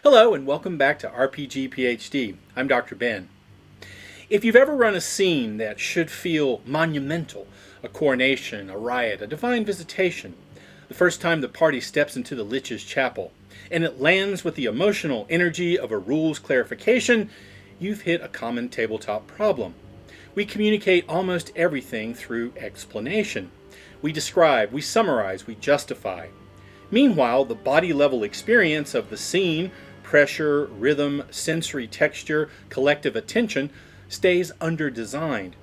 Hello and welcome back to RPG PhD. I'm Dr. Ben. If you've ever run a scene that should feel monumental, a coronation, a riot, a divine visitation, the first time the party steps into the Lich's chapel, and it lands with the emotional energy of a rules clarification, you've hit a common tabletop problem. We communicate almost everything through explanation. We describe, we summarize, we justify. Meanwhile, the body-level experience of the scene, pressure, rhythm, sensory texture, collective attention, stays under-designed.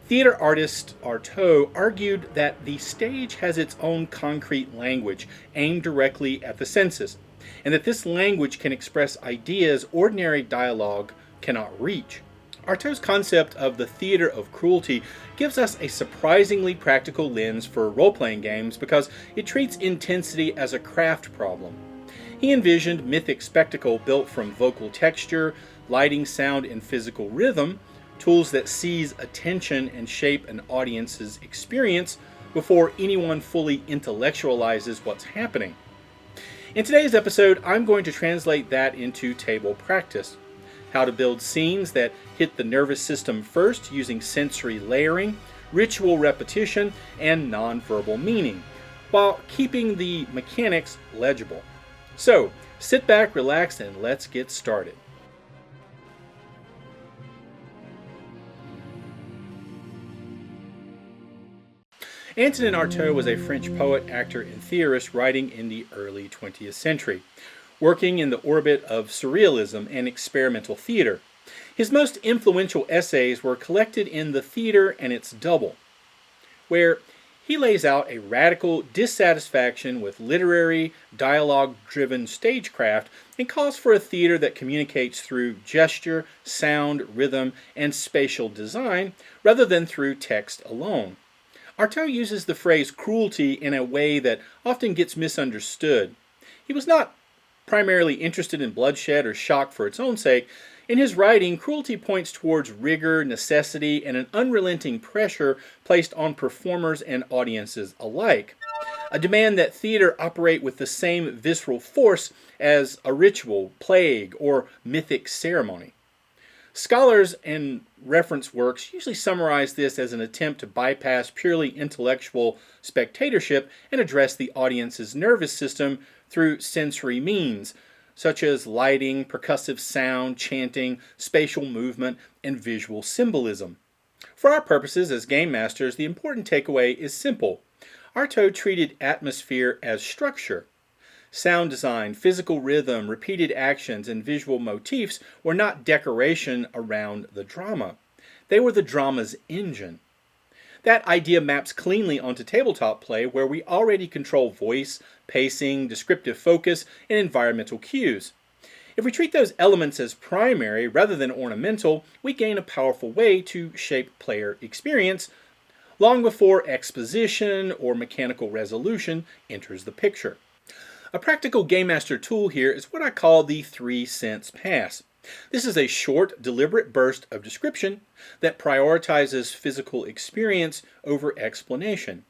Theater artist Artaud argued that the stage has its own concrete language aimed directly at the senses, and that this language can express ideas ordinary dialogue cannot reach. Artaud's concept of the Theatre of Cruelty gives us a surprisingly practical lens for role-playing games because it treats intensity as a craft problem. He envisioned mythic spectacle built from vocal texture, lighting, sound, and physical rhythm, tools that seize attention and shape an audience's experience before anyone fully intellectualizes what's happening. In today's episode, I'm going to translate that into table practice. How to build scenes that hit the nervous system first using sensory layering, ritual repetition, and nonverbal meaning, while keeping the mechanics legible. So, sit back, relax, and let's get started. Antonin Artaud was a French poet, actor, and theorist writing in the early 20th century, working in the orbit of surrealism and experimental theater. His most influential essays were collected in The Theater and Its Double, where he lays out a radical dissatisfaction with literary, dialogue-driven stagecraft and calls for a theater that communicates through gesture, sound, rhythm, and spatial design rather than through text alone. Artaud uses the phrase cruelty in a way that often gets misunderstood. He was not primarily interested in bloodshed or shock for its own sake. In his writing, cruelty points towards rigor, necessity, and an unrelenting pressure placed on performers and audiences alike. A demand that theater operate with the same visceral force as a ritual, plague, or mythic ceremony. Scholars and reference works usually summarize this as an attempt to bypass purely intellectual spectatorship and address the audience's nervous system through sensory means, such as lighting, percussive sound, chanting, spatial movement, and visual symbolism. For our purposes as game masters, the important takeaway is simple. Artaud treated atmosphere as structure. Sound design, physical rhythm, repeated actions, and visual motifs were not decoration around the drama. They were the drama's engine. That idea maps cleanly onto tabletop play, where we already control voice, pacing, descriptive focus, and environmental cues. If we treat those elements as primary rather than ornamental, we gain a powerful way to shape player experience long before exposition or mechanical resolution enters the picture. A practical game master tool here is what I call the 3-sense pass. This is a short, deliberate burst of description that prioritizes physical experience over explanation.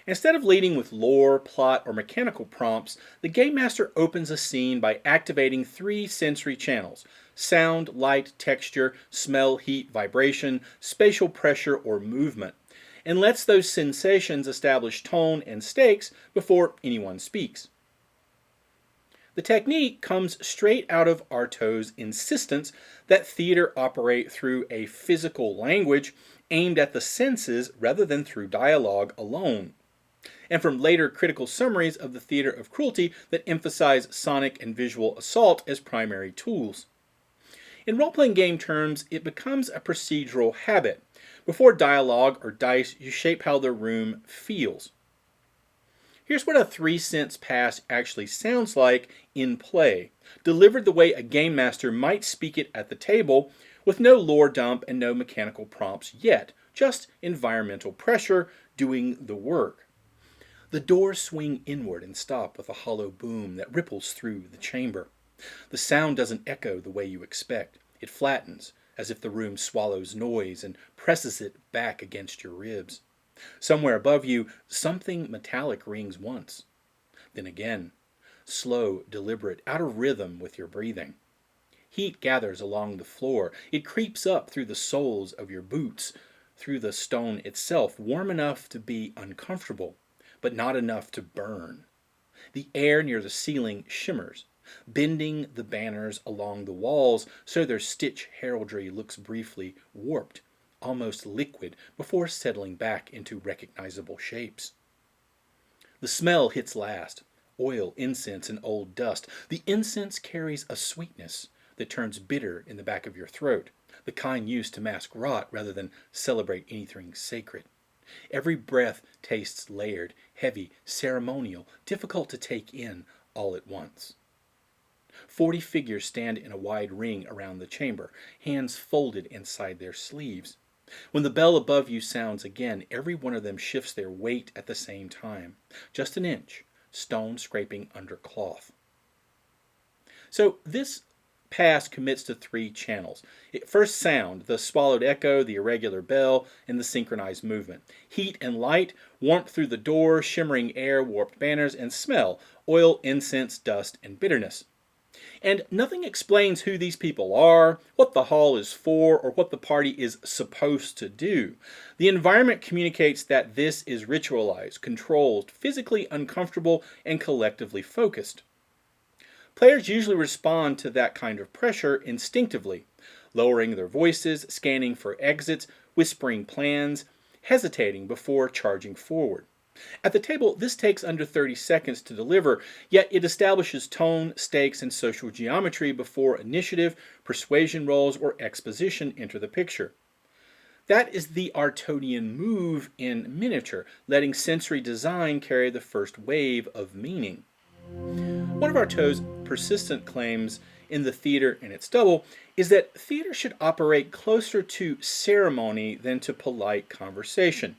Instead of leading with lore, plot, or mechanical prompts, the game master opens a scene by activating 3 sensory channels: sound, light, texture, smell, heat, vibration, spatial pressure, or movement, and lets those sensations establish tone and stakes before anyone speaks. The technique comes straight out of Artaud's insistence that theater operate through a physical language aimed at the senses rather than through dialogue alone, and from later critical summaries of the Theatre of Cruelty that emphasize sonic and visual assault as primary tools. In role-playing game terms, it becomes a procedural habit. Before dialogue or dice, you shape how the room feels. Here's what a 3-sense pass actually sounds like in play, delivered the way a game master might speak it at the table, with no lore dump and no mechanical prompts yet, just environmental pressure doing the work. The doors swing inward and stop with a hollow boom that ripples through the chamber. The sound doesn't echo the way you expect. It flattens, as if the room swallows noise and presses it back against your ribs. Somewhere above you, something metallic rings once, then again. slow, deliberate, out of rhythm with your breathing. Heat gathers along the floor. It creeps up through the soles of your boots, through the stone itself, warm enough to be uncomfortable, but not enough to burn. The air near the ceiling shimmers, bending the banners along the walls so their stitch heraldry looks briefly warped, almost liquid, before settling back into recognizable shapes. The smell hits last: oil, incense, and old dust. The incense carries a sweetness that turns bitter in the back of your throat, the kind used to mask rot rather than celebrate anything sacred. Every breath tastes layered, heavy, ceremonial, difficult to take in all at once. 40 figures stand in a wide ring around the chamber, hands folded inside their sleeves. When the bell above you sounds again, every one of them shifts their weight at the same time, just an inch, stone scraping under cloth. So this pass commits to 3 channels. First, sound, the swallowed echo, the irregular bell, and the synchronized movement. Heat and light, warmth through the door, shimmering air, warped banners, and smell, oil, incense, dust, and bitterness. And nothing explains who these people are, what the hall is for, or what the party is supposed to do. The environment communicates that this is ritualized, controlled, physically uncomfortable, and collectively focused. Players usually respond to that kind of pressure instinctively, lowering their voices, scanning for exits, whispering plans, hesitating before charging forward. At the table, this takes under 30 seconds to deliver, yet it establishes tone, stakes, and social geometry before initiative, persuasion rolls, or exposition enter the picture. That is the Artaudian move in miniature, letting sensory design carry the first wave of meaning. One of Artaud's persistent claims in The Theatre and its Double is that theater should operate closer to ceremony than to polite conversation.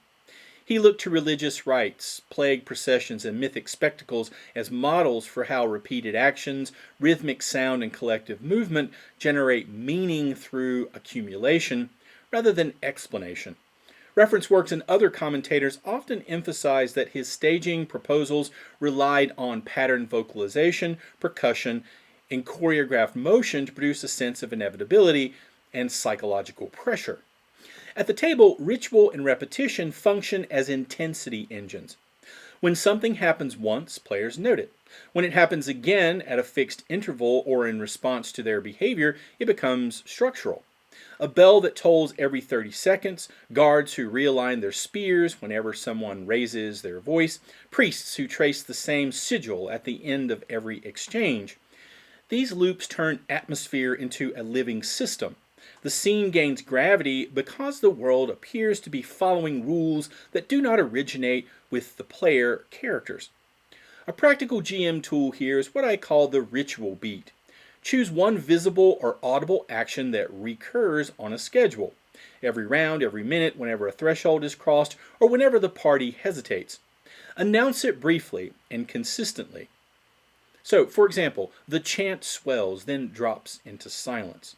He looked to religious rites, plague processions, and mythic spectacles as models for how repeated actions, rhythmic sound, and collective movement generate meaning through accumulation rather than explanation. Reference works and other commentators often emphasize that his staging proposals relied on pattern vocalization, percussion, and choreographed motion to produce a sense of inevitability and psychological pressure. At the table, ritual and repetition function as intensity engines. When something happens once, players note it. When it happens again at a fixed interval or in response to their behavior, it becomes structural. A bell that tolls every 30 seconds, guards who realign their spears whenever someone raises their voice, priests who trace the same sigil at the end of every exchange. These loops turn atmosphere into a living system. The scene gains gravity because the world appears to be following rules that do not originate with the player characters. A practical GM tool here is what I call the ritual beat. Choose one visible or audible action that recurs on a schedule, every round, every minute, whenever a threshold is crossed, or whenever the party hesitates. Announce it briefly and consistently. So, for example, the chant swells, then drops into silence.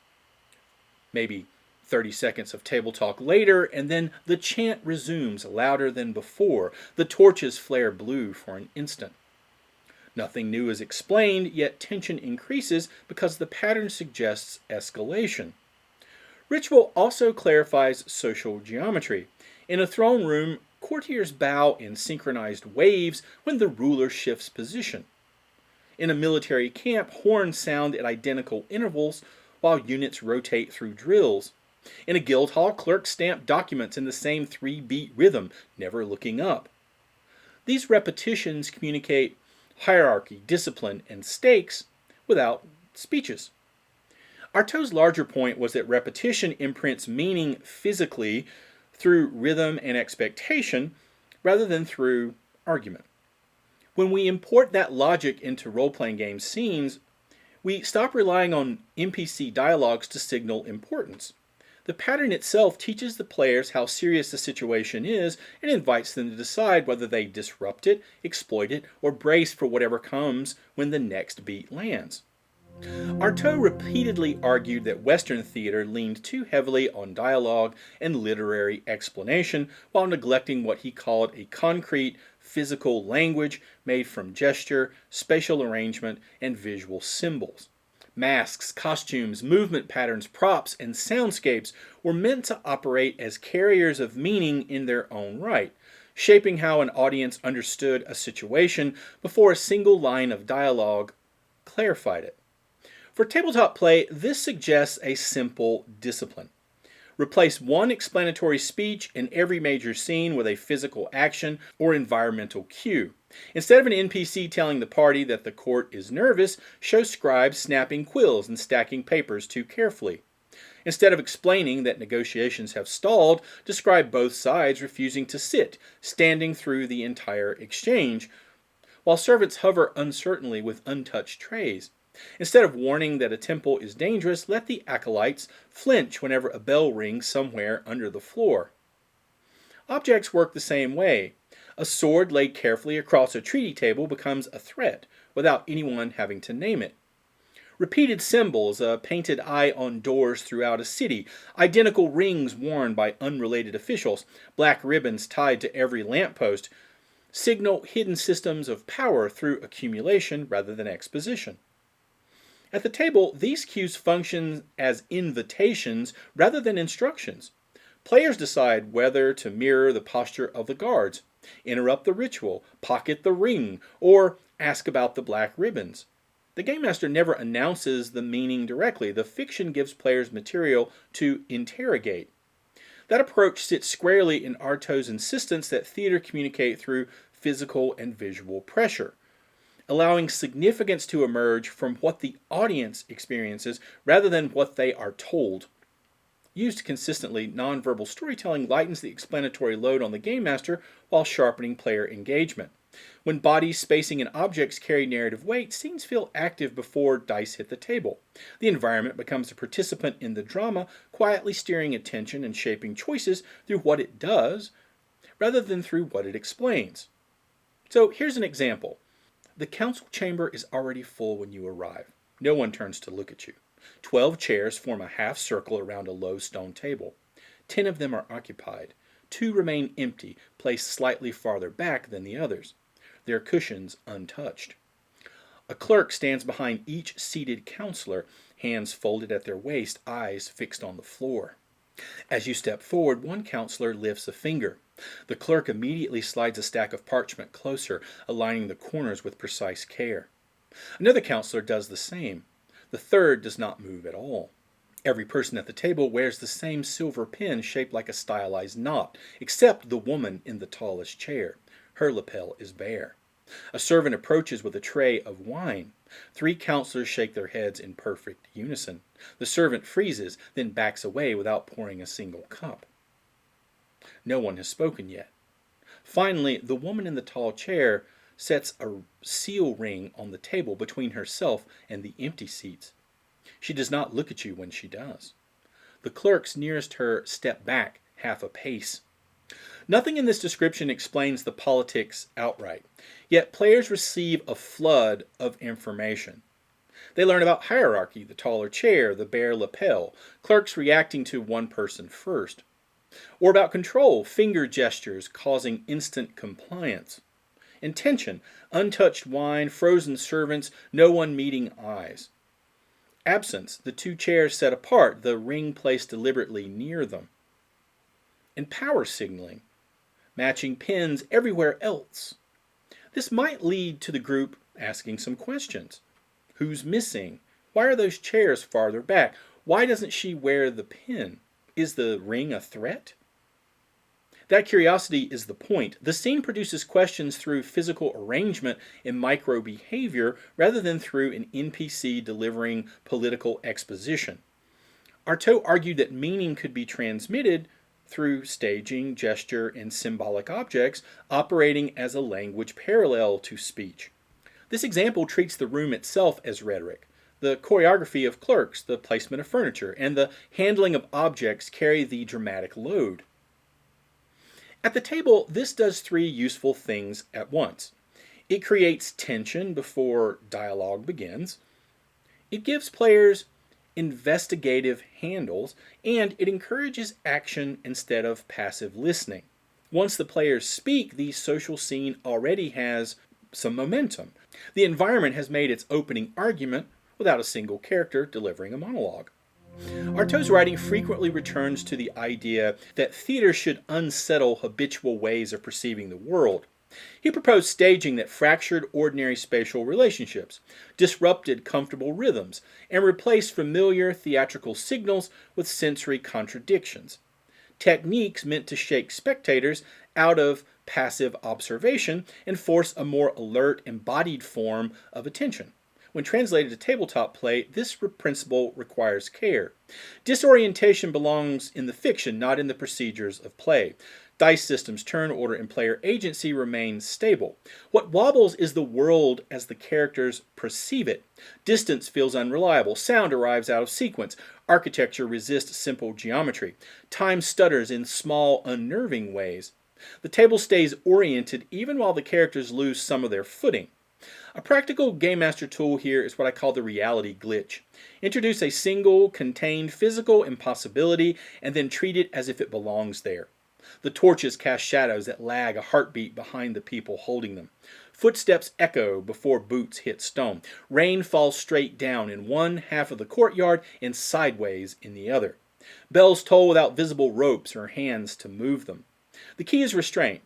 Maybe 30 seconds of table talk later, and then the chant resumes louder than before. The torches flare blue for an instant. Nothing new is explained, yet tension increases because the pattern suggests escalation. Ritual also clarifies social geometry. In a throne room, courtiers bow in synchronized waves when the ruler shifts position. In a military camp, horns sound at identical intervals while units rotate through drills. In a guild hall, clerks stamp documents in the same 3-beat rhythm, never looking up. These repetitions communicate hierarchy, discipline, and stakes without speeches. Artaud's larger point was that repetition imprints meaning physically through rhythm and expectation rather than through argument. When we import that logic into role-playing game scenes, we stop relying on NPC dialogues to signal importance. The pattern itself teaches the players how serious the situation is and invites them to decide whether they disrupt it, exploit it, or brace for whatever comes when the next beat lands. Artaud repeatedly argued that Western theater leaned too heavily on dialogue and literary explanation while neglecting what he called a concrete, physical language made from gesture, spatial arrangement, and visual symbols. Masks, costumes, movement patterns, props, and soundscapes were meant to operate as carriers of meaning in their own right, shaping how an audience understood a situation before a single line of dialogue clarified it. For tabletop play, this suggests a simple discipline. Replace one explanatory speech in every major scene with a physical action or environmental cue. Instead of an NPC telling the party that the court is nervous, show scribes snapping quills and stacking papers too carefully. Instead of explaining that negotiations have stalled, describe both sides refusing to sit, standing through the entire exchange, while servants hover uncertainly with untouched trays. Instead of warning that a temple is dangerous, let the acolytes flinch whenever a bell rings somewhere under the floor. Objects work the same way. A sword laid carefully across a treaty table becomes a threat without anyone having to name it. Repeated symbols, a painted eye on doors throughout a city, identical rings worn by unrelated officials, black ribbons tied to every lamppost, signal hidden systems of power through accumulation rather than exposition. At the table, these cues function as invitations rather than instructions. Players decide whether to mirror the posture of the guards, interrupt the ritual, pocket the ring, or ask about the black ribbons. The game master never announces the meaning directly. The fiction gives players material to interrogate. That approach sits squarely in Artaud's insistence that theater communicate through physical and visual pressure, allowing significance to emerge from what the audience experiences rather than what they are told. Used consistently, nonverbal storytelling lightens the explanatory load on the game master while sharpening player engagement. When bodies, spacing, and objects carry narrative weight, scenes feel active before dice hit the table. The environment becomes a participant in the drama, quietly steering attention and shaping choices through what it does rather than through what it explains. So here's an example. The council chamber is already full when you arrive. No one turns to look at you. 12 chairs form a half circle around a low stone table. 10 of them are occupied. 2 remain empty, placed slightly farther back than the others, their cushions untouched. A clerk stands behind each seated counselor, hands folded at their waist, eyes fixed on the floor. As you step forward, one counselor lifts a finger. The clerk immediately slides a stack of parchment closer, aligning the corners with precise care. Another counselor does the same. The third does not move at all. Every person at the table wears the same silver pin shaped like a stylized knot, except the woman in the tallest chair. Her lapel is bare. A servant approaches with a tray of wine. 3 counselors shake their heads in perfect unison. The servant freezes, then backs away without pouring a single cup. No one has spoken yet. Finally, the woman in the tall chair sets a seal ring on the table between herself and the empty seats. She does not look at you when she does. The clerks nearest her step back half a pace. Nothing in this description explains the politics outright, yet players receive a flood of information. They learn about hierarchy, the taller chair, the bare lapel, clerks reacting to one person first, or about control, finger gestures causing instant compliance. Intention, untouched wine, frozen servants, no one meeting eyes. Absence, the 2 chairs set apart, the ring placed deliberately near them. And power signaling, matching pins everywhere else. This might lead to the group asking some questions. Who's missing? Why are those chairs farther back? Why doesn't she wear the pin? Is the ring a threat? That curiosity is the point. The scene produces questions through physical arrangement and micro-behavior rather than through an NPC delivering political exposition. Artaud argued that meaning could be transmitted through staging, gesture, and symbolic objects operating as a language parallel to speech. This example treats the room itself as rhetoric. The choreography of clerks, the placement of furniture, and the handling of objects carry the dramatic load. At the table, this does 3 useful things at once. It creates tension before dialogue begins. It gives players investigative handles, and it encourages action instead of passive listening. Once the players speak, the social scene already has some momentum. The environment has made its opening argument without a single character delivering a monologue. Artaud's writing frequently returns to the idea that theater should unsettle habitual ways of perceiving the world. He proposed staging that fractured ordinary spatial relationships, disrupted comfortable rhythms, and replaced familiar theatrical signals with sensory contradictions. Techniques meant to shake spectators out of passive observation and force a more alert, embodied form of attention. When translated to tabletop play, this principle requires care. Disorientation belongs in the fiction, not in the procedures of play. Dice systems, turn order, and player agency remain stable. What wobbles is the world as the characters perceive it. Distance feels unreliable. Sound arrives out of sequence. Architecture resists simple geometry. Time stutters in small, unnerving ways. The table stays oriented even while the characters lose some of their footing. A practical game master tool here is what I call the reality glitch. Introduce a single, contained physical impossibility and then treat it as if it belongs there. The torches cast shadows that lag a heartbeat behind the people holding them. Footsteps echo before boots hit stone. Rain falls straight down in one half of the courtyard and sideways in the other. Bells toll without visible ropes or hands to move them. The key is restraint.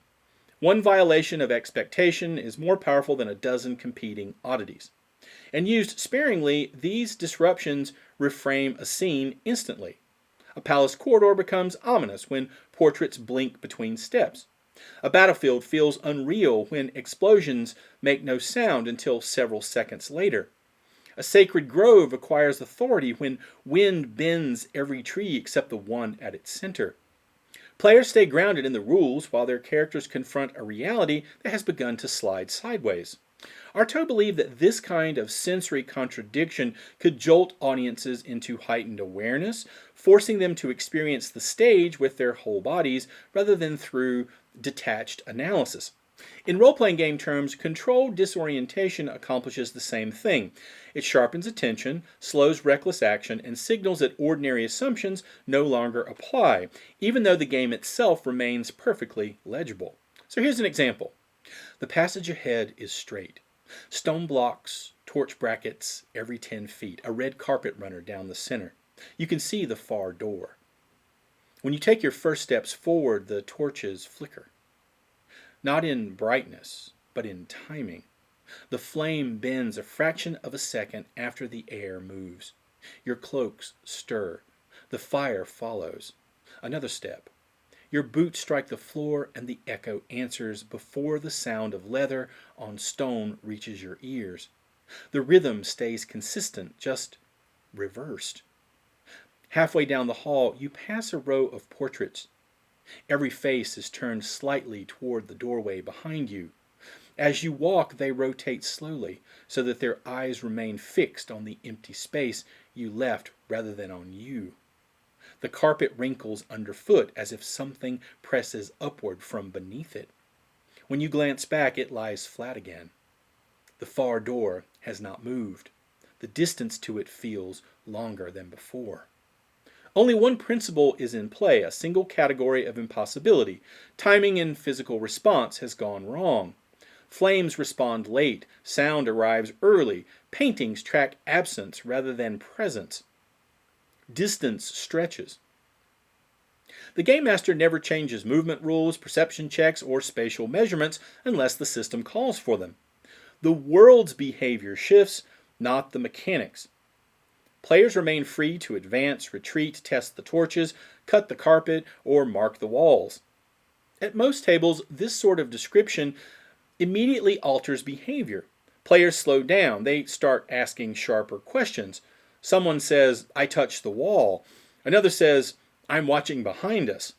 One violation of expectation is more powerful than a dozen competing oddities. And used sparingly, these disruptions reframe a scene instantly. A palace corridor becomes ominous when portraits blink between steps. A battlefield feels unreal when explosions make no sound until several seconds later. A sacred grove acquires authority when wind bends every tree except the one at its center. Players stay grounded in the rules while their characters confront a reality that has begun to slide sideways. Artaud believed that this kind of sensory contradiction could jolt audiences into heightened awareness, forcing them to experience the stage with their whole bodies rather than through detached analysis. In role-playing game terms, controlled disorientation accomplishes the same thing. It sharpens attention, slows reckless action, and signals that ordinary assumptions no longer apply, even though the game itself remains perfectly legible. So here's an example. The passage ahead is straight. Stone blocks, torch brackets every 10 feet, a red carpet runner down the center. You can see the far door. When you take your first steps forward, the torches flicker. Not in brightness, but in timing. The flame bends a fraction of a second after the air moves. Your cloaks stir. The fire follows. Another step. Your boots strike the floor and the echo answers before the sound of leather on stone reaches your ears. The rhythm stays consistent, just reversed. Halfway down the hall, you pass a row of portraits. Every face is turned slightly toward the doorway behind you. As you walk, they rotate slowly, so that their eyes remain fixed on the empty space you left rather than on you. The carpet wrinkles underfoot as if something presses upward from beneath it. When you glance back, it lies flat again. The far door has not moved. The distance to it feels longer than before. Only one principle is in play, a single category of impossibility. Timing and physical response has gone wrong. Flames respond late, sound arrives early, paintings track absence rather than presence. Distance stretches. The game master never changes movement rules, perception checks, or spatial measurements unless the system calls for them. The world's behavior shifts, not the mechanics. Players remain free to advance, retreat, test the torches, cut the carpet, or mark the walls. At most tables, this sort of description immediately alters behavior. Players slow down. They start asking sharper questions. Someone says, "I touched the wall." Another says, "I'm watching behind us."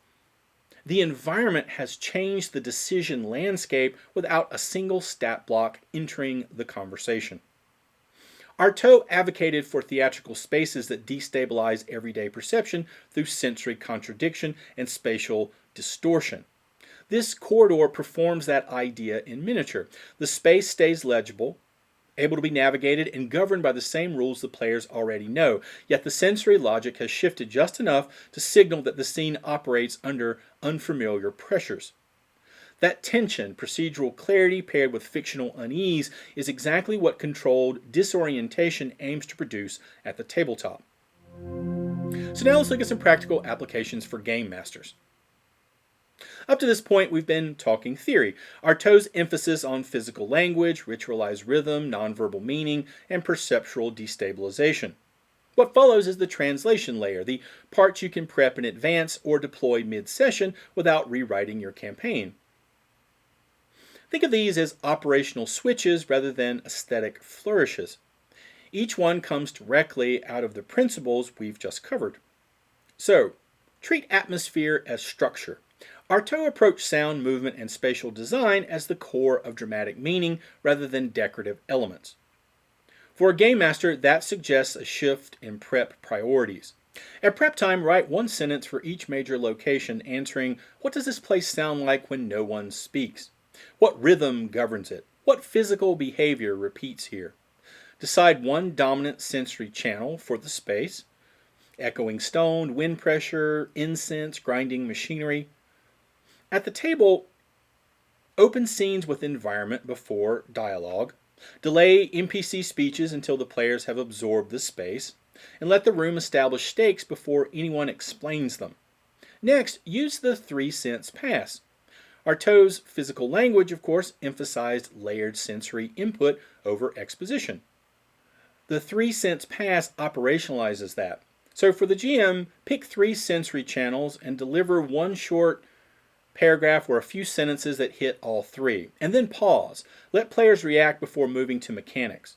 The environment has changed the decision landscape without a single stat block entering the conversation. Artaud advocated for theatrical spaces that destabilize everyday perception through sensory contradiction and spatial distortion. This corridor performs that idea in miniature. The space stays legible, able to be navigated, and governed by the same rules the players already know, yet the sensory logic has shifted just enough to signal that the scene operates under unfamiliar pressures. That tension, procedural clarity paired with fictional unease, is exactly what controlled disorientation aims to produce at the tabletop. So now let's look at some practical applications for game masters. Up to this point, we've been talking theory. Artaud's emphasis on physical language, ritualized rhythm, nonverbal meaning, and perceptual destabilization. What follows is the translation layer, the parts you can prep in advance or deploy mid-session without rewriting your campaign. Think of these as operational switches rather than aesthetic flourishes. Each one comes directly out of the principles we've just covered. So, treat atmosphere as structure. Artaud approached sound, movement, and spatial design as the core of dramatic meaning rather than decorative elements. For a game master, that suggests a shift in prep priorities. At prep time, write one sentence for each major location answering, what does this place sound like when no one speaks? What rhythm governs it? What physical behavior repeats here? Decide one dominant sensory channel for the space. Echoing stone, wind pressure, incense, grinding machinery. At the table, open scenes with environment before dialogue. Delay NPC speeches until the players have absorbed the space. And let the room establish stakes before anyone explains them. Next, use the 3 sense pass. Artaud's physical language, of course, emphasized layered sensory input over exposition. The 3 sense pass operationalizes that. So for the GM, pick 3 sensory channels and deliver one short paragraph or a few sentences that hit all 3. And then pause. Let players react before moving to mechanics.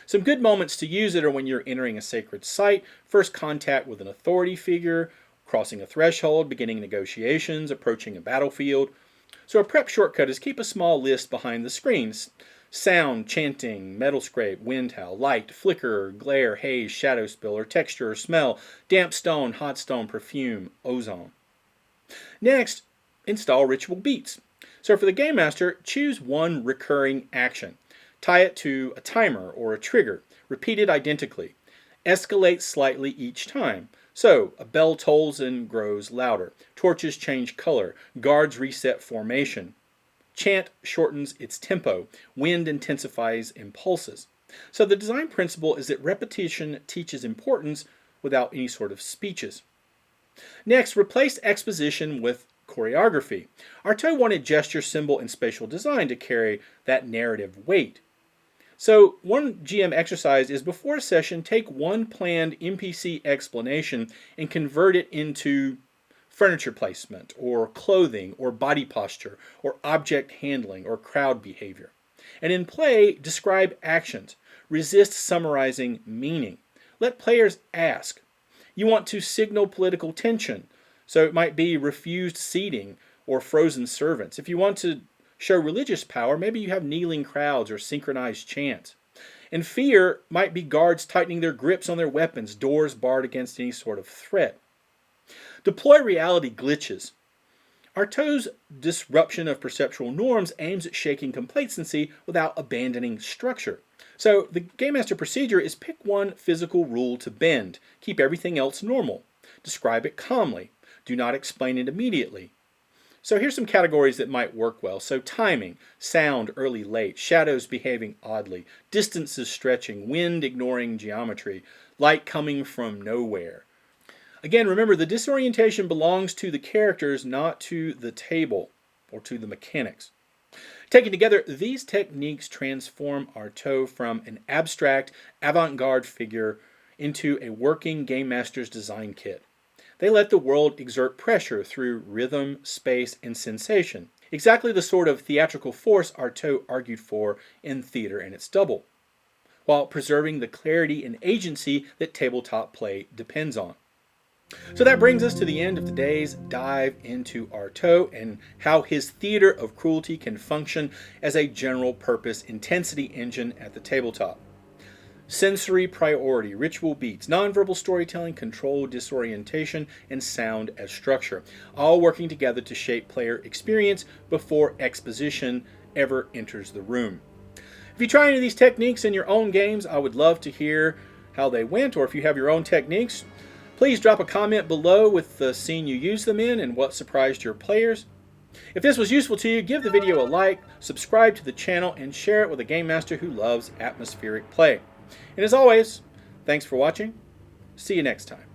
Some good moments to use it are when you're entering a sacred site, first contact with an authority figure, crossing a threshold, beginning negotiations, approaching a battlefield. So a prep shortcut is keep a small list behind the screens. Sound, chanting, metal scrape, wind howl, light, flicker, glare, haze, shadow spill, or texture or smell, damp stone, hot stone, perfume, ozone. Next, install ritual beats. So for the game master, choose one recurring action. Tie it to a timer or a trigger. Repeat it identically. Escalate slightly each time. So, a bell tolls and grows louder. Torches change color. Guards reset formation. Chant shortens its tempo. Wind intensifies impulses. So the design principle is that repetition teaches importance without any sort of speeches. Next, replace exposition with choreography. Artaud wanted gesture, symbol, and spatial design to carry that narrative weight. So one GM exercise is before a session, take one planned NPC explanation and convert it into furniture placement, or clothing, or body posture, or object handling, or crowd behavior. And in play, describe actions. Resist summarizing meaning. Let players ask. You want to signal political tension, so it might be refused seating or frozen servants. If you want to show religious power, maybe you have kneeling crowds or synchronized chants. And fear might be guards tightening their grips on their weapons, doors barred against any sort of threat. Deploy reality glitches. Artaud's disruption of perceptual norms aims at shaking complacency without abandoning structure. So the Game Master procedure is pick one physical rule to bend. Keep everything else normal. Describe it calmly. Do not explain it immediately. So here's some categories that might work well. So timing, sound, early, late, shadows behaving oddly, distances stretching, wind ignoring geometry, light coming from nowhere. Again, remember the disorientation belongs to the characters, not to the table or to the mechanics. Taken together, these techniques transform Artaud from an abstract, avant-garde figure into a working game master's design kit. They let the world exert pressure through rhythm, space, and sensation. Exactly the sort of theatrical force Artaud argued for in Theater and its Double, while preserving the clarity and agency that tabletop play depends on. So that brings us to the end of today's dive into Artaud and how his Theatre of Cruelty can function as a general-purpose intensity engine at the tabletop. Sensory priority, ritual beats, nonverbal storytelling, control, disorientation, and sound as structure, all working together to shape player experience before exposition ever enters the room. If you try any of these techniques in your own games, I would love to hear how they went, or if you have your own techniques, please drop a comment below with the scene you used them in and what surprised your players. If this was useful to you, give the video a like, subscribe to the channel, and share it with a game master who loves atmospheric play. And as always, thanks for watching. See you next time.